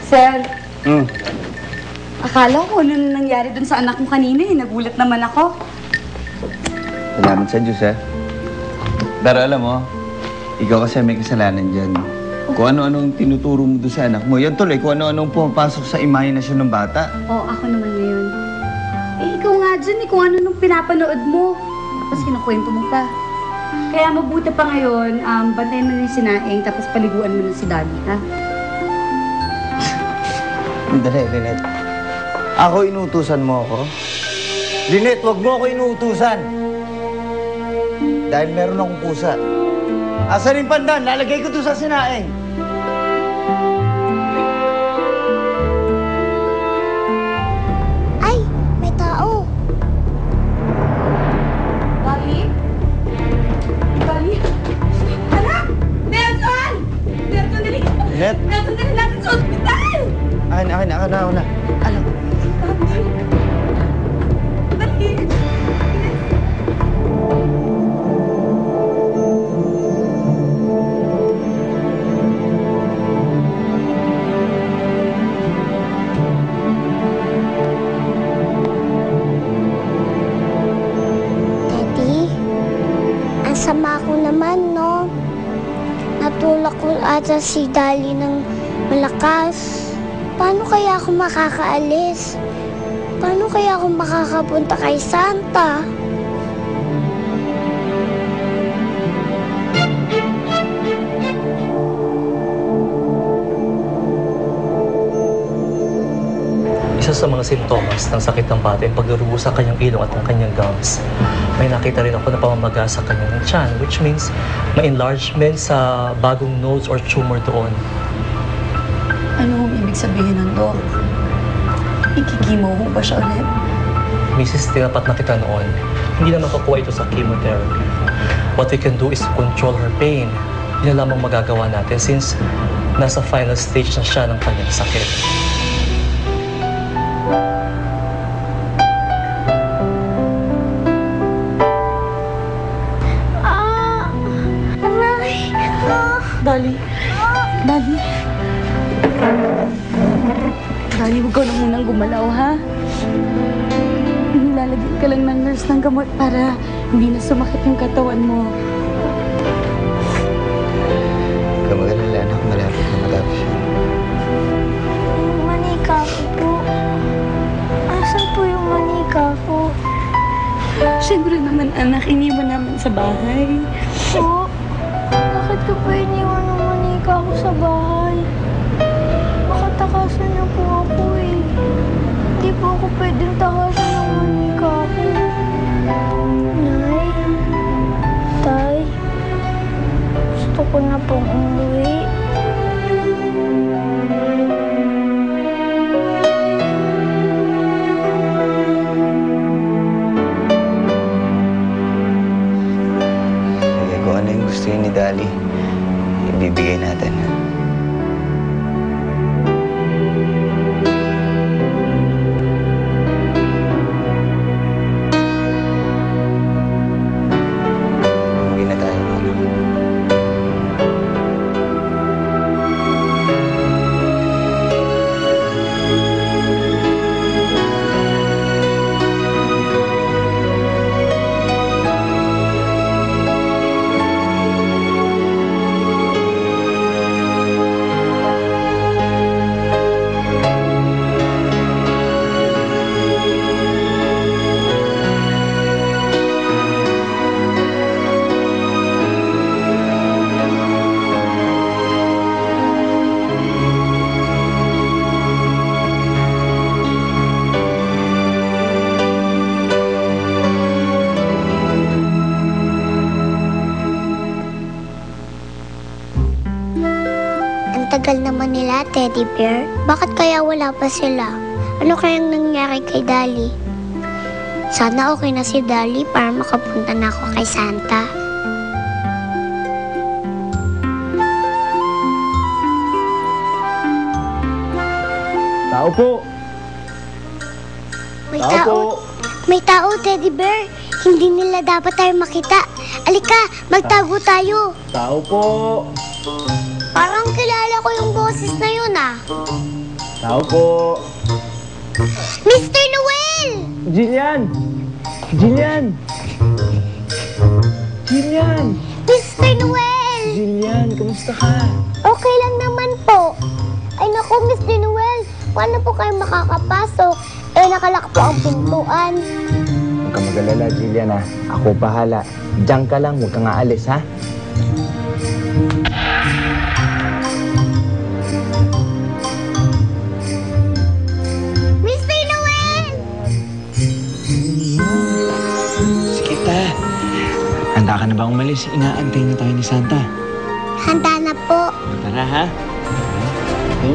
Sir, akala ko ano nangyari dun sa anak mo kanina eh. Nagulat naman ako. Salamat sa Diyos, eh. Pero alam mo, ikaw kasi may kasalanan dyan. Kung ano-anong tinuturo mo doon sa anak mo, yan tuloy, kung ano-anong pumapasok sa imahinasyon ng bata. Oo, ako naman ngayon. Eh, ikaw nga dyan eh, kung ano nung pinapanood mo. Tapos kinukwento mo pa. Kaya mabuti pa ngayon, bantayan mo na yung sinaing, tapos paliguan mo na si Daddy, ha? Dali, Lynette. Ako inutusan mo ako? Lynette, wag mo ako inutusan! Dahil meron akong pusa. Asan yung pandan? Lalagay ko to sa sinaing. Ay, may tao. Daddy? Daddy? Anak! Nelson! Nelson, dali! Lynette? Nelson, dali natin sa ospital! Akin na. Alam. Dali! Daddy, ang sama ko naman, no? Natulak ko ata si Dali ng malakas. Paano kaya ako makakaalis? Paano kaya ako makakapunta kay Santa? Isa sa mga simptomas ng sakit ng bata ay pagdurugo sa kanyang ilong at ang kanyang gums. May nakita rin ako na pamamaga sa kanyang tiyan, which means may enlargement sa bagong nodes or tumor doon. Ano ang ibig sabihin ng Dok? Ikikimo mo ba siya ulit? Mrs. Tinapat na kita noon, hindi na makukuha ito sa chemotherapy. What we can do is control her pain. Yun na lamang magagawa natin since nasa final stage na siya ng kanyang sakit. Aray! Dali. Dali. Dali, huwag ka na munang gumalaw, ha? Nilalagyan ka lang ng nurse ng gamot para hindi na sumakit yung katawan mo. Huwag ka mag-alala, anak. Malapit na matapos siya. Yung manika ko po. Asan po yung manika ko? Siyempre naman, anak, iniwan naman sa bahay. Po? Bakit ko po iniwan ng manika ko sa bahay? Takasan niyo po ako eh. Hindi po ako pwedeng takasan ng manika ko. Nay, Tay, gusto ko na pong umuwi. Sige, kung ano yung gusto yun ni Dali, ibibigay natin. Tagal naman nila, Teddy Bear. Bakit kaya wala pa sila? Ano kayang nangyari kay Dali? Sana okay na si Dali para makapunta na ako kay Santa. Tao po! May Tao tao. po! May tao, Teddy Bear. Hindi nila dapat tayo makita. Alika, magtago tayo. Tao po! Parang kilala ko yung boses na yun, ah. Tao po. Mr. Noel! Jillian! Jillian! Jillian! Mr. Noel! Jillian, kumusta ka? Okay lang naman po. Ay naku, Mr. Noel, paano po kayo makakapasok? Eh, nakalak po ang pintuan. Huwag ka mag-alala, Jillian, ha? Ako bahala. Diyan ka lang, huwag kang aalis, ha? Mr. Noel! Sige, ta. Handa ka na ba umalis? Inaantay na tayo ni Santa. Handa na po. Tara, ha? Okay?